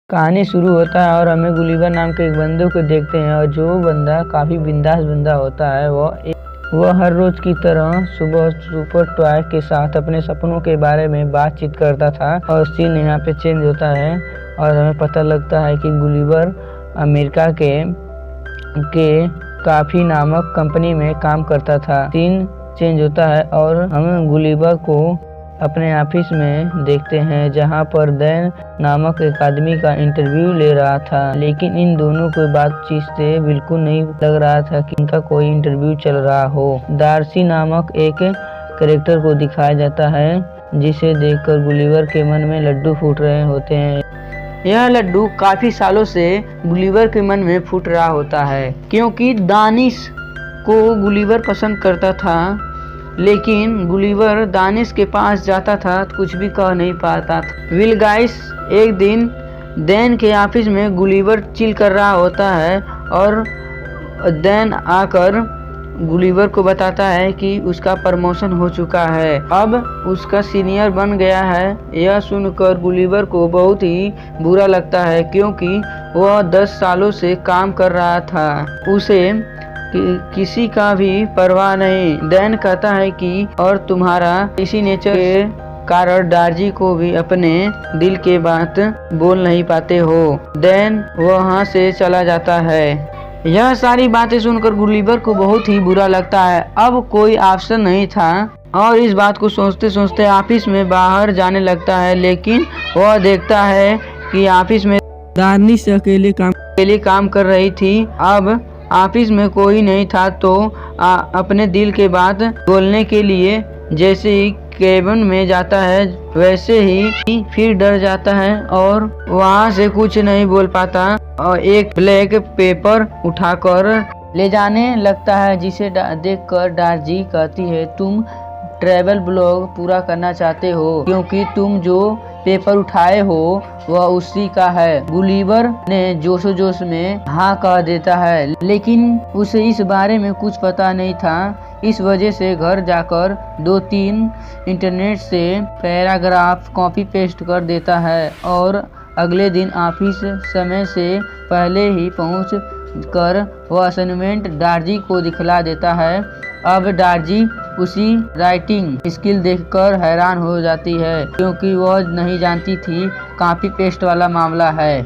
कहानी शुरू होता है और हमें गुलिवर नाम के एक बंदे को देखते हैं और जो बंदा काफ़ी बिंदास बंदा होता है वह हर रोज़ की तरह सुबह सुपर टॉय के साथ अपने सपनों के बारे में बातचीत करता था। और सीन यहाँ पे चेंज होता है और हमें पता लगता है कि गुलिवर अमेरिका के काफ़ी नामक कंपनी में काम करता था। सीन चेंज होता है और हम गुलिवर को अपने ऑफिस में देखते हैं जहां पर दैन नामक एक आदमी का इंटरव्यू ले रहा था, लेकिन इन दोनों को बातचीत से बिल्कुल नहीं लग रहा था कि इनका कोई इंटरव्यू चल रहा हो। डार्सी नामक एक कैरेक्टर को दिखाया जाता है जिसे देखकर गुलिवर के मन में लड्डू फूट रहे होते हैं। यह लड्डू काफी सालों से गुलिवर के मन में फूट रहा होता है क्योंकि दानिश को गुलिवर पसंद करता था, लेकिन गुलिवर दानिश के पास जाता था तो कुछ भी कह नहीं पाता था। विल गाइस एक दिन दैन के ऑफिस में गुलिवर चिल कर रहा होता है और दैन आकर गुलिवर को बताता है कि उसका प्रमोशन हो चुका है, अब उसका सीनियर बन गया है। यह सुनकर गुलिवर को बहुत ही बुरा लगता है क्योंकि वह 10 सालों से काम कर रहा था, उसे किसी का भी परवाह नहीं। दैन कहता है कि और तुम्हारा इसी नेचर के कारण डार्जी को भी अपने दिल के बात बोल नहीं पाते हो। दैन वहां से चला जाता है। यह सारी बातें सुनकर गुलिवर को बहुत ही बुरा लगता है। अब कोई ऑप्शन नहीं था और इस बात को सोचते सोचते ऑफिस में बाहर जाने लगता है, लेकिन वह देखता है कि ऑफिस में दानिश अकेले काम कर रही थी। अब ऑफिस में कोई नहीं था तो अपने दिल के बात बोलने के लिए जैसे ही केबिन में जाता है वैसे ही फिर डर जाता है और वहां से कुछ नहीं बोल पाता और एक ब्लैक पेपर उठाकर ले जाने लगता है, जिसे देखकर डार्जी कहती है तुम ट्रैवल ब्लॉग पूरा करना चाहते हो क्योंकि तुम जो पेपर उठाए हो वह उसी का है। गुलिवर ने जोशो जोश में हाँ कह देता है, लेकिन उसे इस बारे में कुछ पता नहीं था। इस वजह से घर जाकर 2-3 इंटरनेट से पैराग्राफ कॉपी पेस्ट कर देता है और अगले दिन ऑफिस समय से पहले ही पहुंच कर वह असाइनमेंट डार्जी को दिखला देता है। अब डार्जी उसी राइटिंग स्किल देखकर हैरान हो जाती है क्योंकि वह नहीं जानती थी कॉपी पेस्ट वाला मामला है।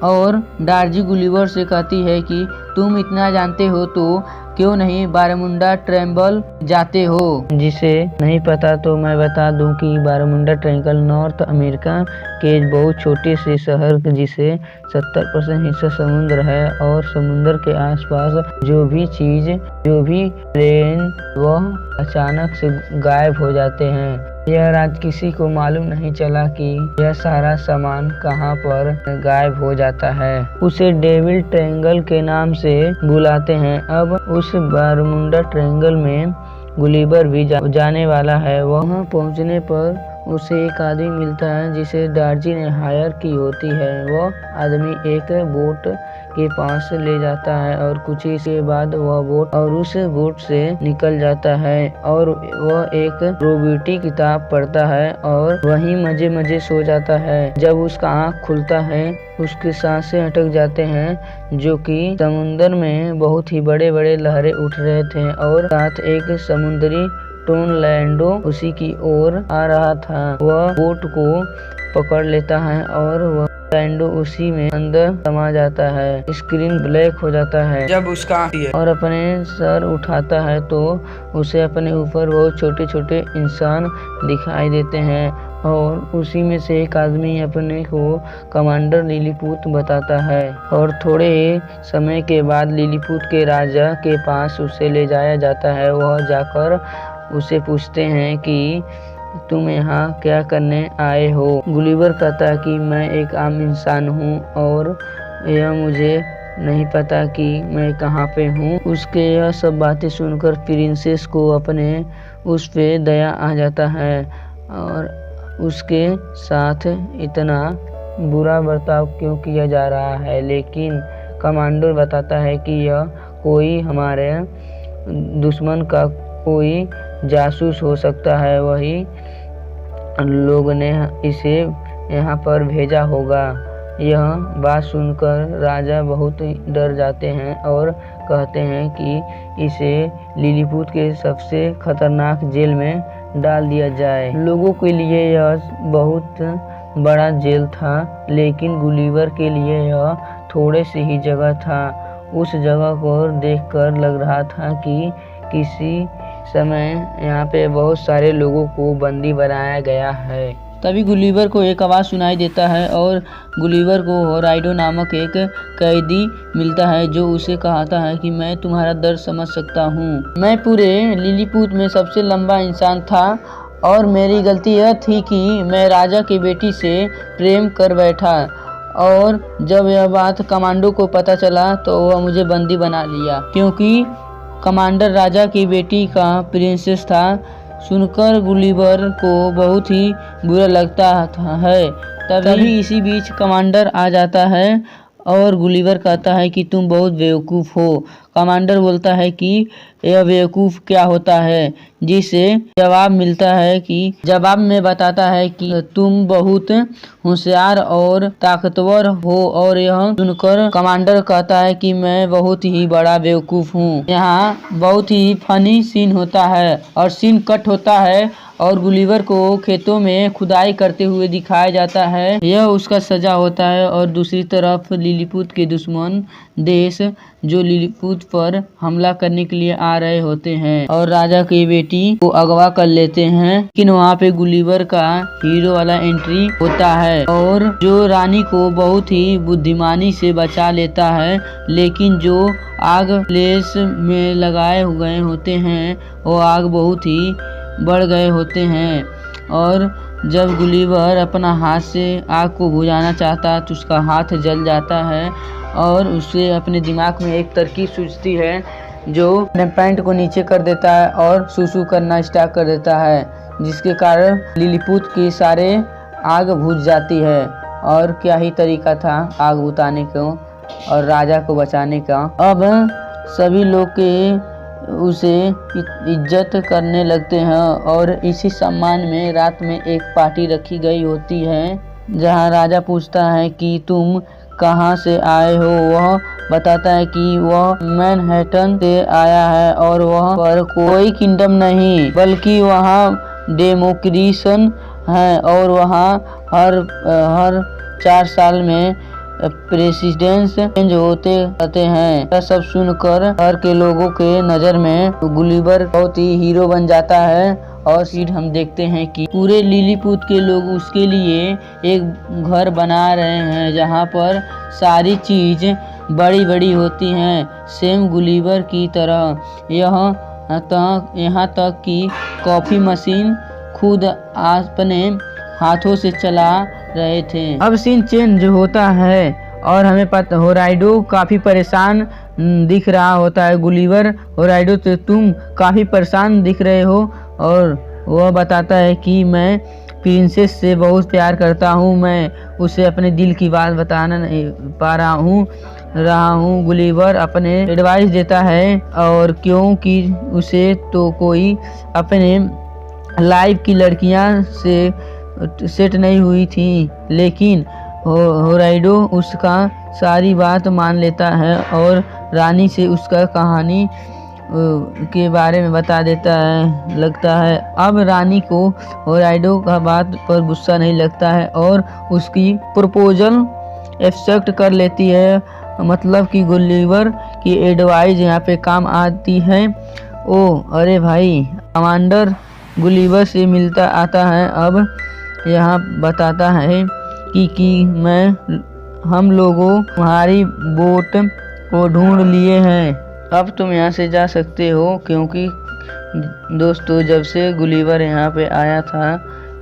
और डार्जी गुलिवर से कहती है कि तुम इतना जानते हो तो क्यों नहीं बारामुंडा ट्रायंगल जाते हो। जिसे नहीं पता तो मैं बता दूं कि बारामुंडा ट्रायंगल नॉर्थ अमेरिका के बहुत छोटे से शहर जिसे 70% हिस्सा समुद्र है और समुद्र के आसपास जो भी प्लेन वह अचानक से गायब हो जाते हैं। यह रात किसी को मालूम नहीं चला कि यह सारा सामान कहां पर गायब हो जाता है। उसे डेविल ट्रायंगल के नाम से बुलाते हैं। अब उस बारमुंडा ट्रायंगल में गुलिवर भी जाने वाला है। वहां पहुंचने पर उसे एक आदमी मिलता है जिसे डार्जी ने हायर की होती है। वह आदमी एक बोट के पास ले जाता है और कुछ ही के बाद वह बोट और उस बोट से निकल जाता है और वह एक प्रोबेबिलिटी किताब पढ़ता है और वहीं मजे सो जाता है। जब उसका आँख खुलता है उसके सांसें अटक जाते हैं जो कि समुद्र में बहुत ही बड़े लहरें उठ रहे थे और साथ एक समुद्री टोर्नेडो उसी की ओर आ रहा था। वह बोट को पकड़ लेता है और वह टोर्नेडो उसी में अंदर समा जाता है। स्क्रीन ब्लैक हो जाता है जब उसका और अपने सर उठाता है तो उसे अपने ऊपर बहुत छोटे इंसान दिखाई देते हैं और उसी में से एक आदमी अपने को कमांडर लिलीपुट बताता है और थोड़े ही समय के बाद लिलीपुट के राजा के पास उसे ले जाया जाता है। वह जाकर उसे पूछते हैं कि तुम यहाँ क्या करने आए हो। गुलिवर कहता है कि मैं एक आम इंसान हूँ और यह मुझे नहीं पता कि मैं कहाँ पे हूँ। उसके यह सब बातें सुनकर प्रिंसेस को अपने उस पे दया आ जाता है और उसके साथ इतना बुरा बर्ताव क्यों किया जा रहा है, लेकिन कमांडर बताता है कि यह कोई हमारे दुश्मन का कोई जासूस हो सकता है, वही लोग ने इसे यहाँ पर भेजा होगा। यह बात सुनकर राजा बहुत डर जाते हैं और कहते हैं कि इसे लिलीपुट के सबसे खतरनाक जेल में डाल दिया जाए। लोगों के लिए यह बहुत बड़ा जेल था, लेकिन गुलिवर के लिए यह थोड़े से ही जगह था। उस जगह को देखकर लग रहा था कि किसी समय यहाँ पे बहुत सारे लोगों को बंदी बनाया गया है। तभी गुलिवर को एक आवाज़ सुनाई देता है और गुलिवर को होराइडो नामक एक कैदी मिलता है जो उसे कहता है कि मैं तुम्हारा दर्द समझ सकता हूँ। मैं पूरे लिलीपुट में सबसे लंबा इंसान था और मेरी गलती यह थी कि मैं राजा की बेटी से प्रेम कर बैठा, और जब यह बात कमांडो को पता चला तो वह मुझे बंदी बना लिया, क्योंकि कमांडर राजा की बेटी का प्रिंसेस था। सुनकर गुलिवर को बहुत ही बुरा लगता है। तभी इसी बीच कमांडर आ जाता है और गुलिवर कहता है कि तुम बहुत बेवकूफ़ हो। कमांडर बोलता है कि यह बेवकूफ़ क्या होता है, जिसे जवाब मिलता है कि जवाब में बताता है कि तुम बहुत होशियार और ताकतवर हो। और यह सुनकर कमांडर कहता है कि मैं बहुत ही बड़ा बेवकूफ़ हूँ। यहाँ बहुत ही फनी सीन होता है और सीन कट होता है और गुलिवर को खेतों में खुदाई करते हुए दिखाया जाता है। यह उसका सजा होता है। और दूसरी तरफ लिलीपुट के दुश्मन देश जो लिलीपुट पर हमला करने के लिए आ रहे होते हैं और राजा की बेटी को अगवा कर लेते हैं, लेकिन वहाँ पे गुलिवर का हीरो वाला एंट्री होता है और जो रानी को बहुत ही बुद्धिमानी से बचा लेता है। लेकिन जो आग प्लेस में लगाए हुए होते हैं वो आग बहुत ही बढ़ गए होते हैं, और जब गुलिवर अपना हाथ से आग को बुझाना चाहता है तो उसका हाथ जल जाता है और उसे अपने दिमाग में एक तरकीब सूझती है जो अपने पैंट को नीचे कर देता है और सूसू करना स्टार्ट कर देता है, जिसके कारण लिलीपुट की सारे आग बुझ जाती है। और क्या ही तरीका था आग बुझाने को और राजा को बचाने का। अब सभी लोग के उसे इज्जत करने लगते हैं और इसी सम्मान में रात में एक पार्टी रखी गई होती है, जहां राजा पूछता है कि तुम कहां से आए हो। वह बताता है कि वह मैनहट्टन से आया है और वह पर कोई किंगडम नहीं बल्कि वहां डेमोक्रेसी है और वहां हर 4 साल में प्रेसिडेंट चेंज होते रहते हैं। यह सब सुनकर शहर के लोगों के नज़र में गुलिवर बहुत ही हीरो बन जाता है। और फिर हम देखते हैं कि पूरे लिलीपुट के लोग उसके लिए एक घर बना रहे हैं जहां पर सारी चीज़ बड़ी बड़ी होती हैं, सेम गुलिवर की तरह। यहाँ तक कि कॉफ़ी मशीन खुद अपने हाथों से चला रहे थे। अब सीन चेंज होता है और हमें पता होराइडो काफ़ी परेशान दिख रहा होता है। गुलिवर होराइडो तो तुम काफ़ी परेशान दिख रहे हो, और वह बताता है कि मैं प्रिंसेस से बहुत प्यार करता हूँ, मैं उसे अपने दिल की बात बताना नहीं पा रहा हूँ। गुलिवर अपने एडवाइस देता है और क्योंकि उसे तो कोई अपने लाइफ की लड़कियाँ से सेट नहीं हुई थी, लेकिन होराइडो उसका सारी बात मान लेता है और रानी से उसका कहानी के बारे में बता देता है। लगता है अब रानी को होराइडो का बात पर गुस्सा नहीं लगता है और उसकी प्रपोजल एक्सेप्ट कर लेती है। मतलब कि गुलिवर की एडवाइस यहाँ पे काम आती है। अरे भाई, कमांडर गुलिवर से मिलता आता है। अब यहाँ बताता है कि हम लोगों तुम्हारी बोट को ढूंढ लिए हैं, अब तुम यहाँ से जा सकते हो। क्योंकि दोस्तों, जब से गुलिवर यहाँ पे आया था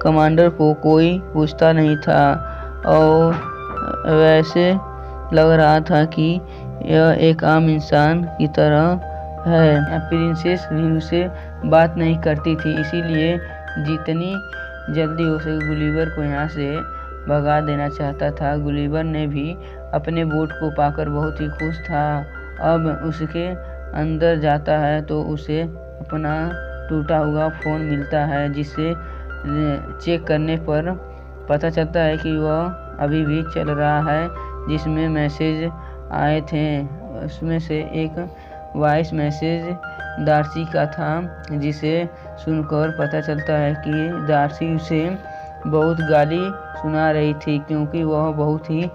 कमांडर को कोई पूछता नहीं था और वैसे लग रहा था कि यह एक आम इंसान की तरह है। प्रिंसेस भी उसे बात नहीं करती थी, इसीलिए जितनी जल्दी हो सके गुलिवर को यहाँ से भगा देना चाहता था। गुलिवर ने भी अपने बोट को पाकर बहुत ही खुश था। अब उसके अंदर जाता है तो उसे अपना टूटा हुआ फ़ोन मिलता है, जिसे चेक करने पर पता चलता है कि वह अभी भी चल रहा है, जिसमें मैसेज आए थे। उसमें से एक वॉइस मैसेज डार्सी का था, जिसे सुनकर पता चलता है कि डार्सी उसे बहुत गाली सुना रही थी, क्योंकि वह बहुत ही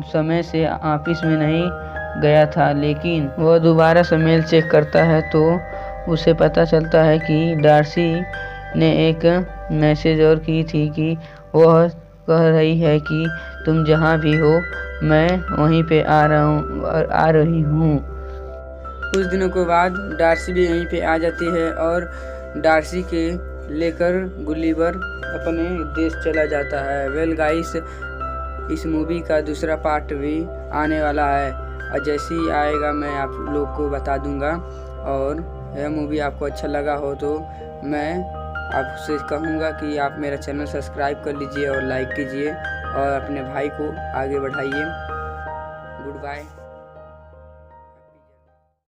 समय से ऑफिस में नहीं गया था। लेकिन वह दोबारा से मेल चेक करता है तो उसे पता चलता है कि डार्सी ने एक मैसेज और की थी कि वह कह रही है कि तुम जहाँ भी हो मैं वहीं पे आ रही हूँ। कुछ दिनों के बाद डार्सी भी यहीं पे आ जाती है और डार्सी के लेकर गुलिवर अपने देश चला जाता है। वेल गाइस, इस मूवी का दूसरा पार्ट भी आने वाला है और जैसे ही आएगा मैं आप लोग को बता दूंगा। और यह मूवी आपको अच्छा लगा हो तो मैं आपसे कहूँगा कि आप मेरा चैनल सब्सक्राइब कर लीजिए और लाइक कीजिए और अपने भाई को आगे बढ़ाइए। Good bye.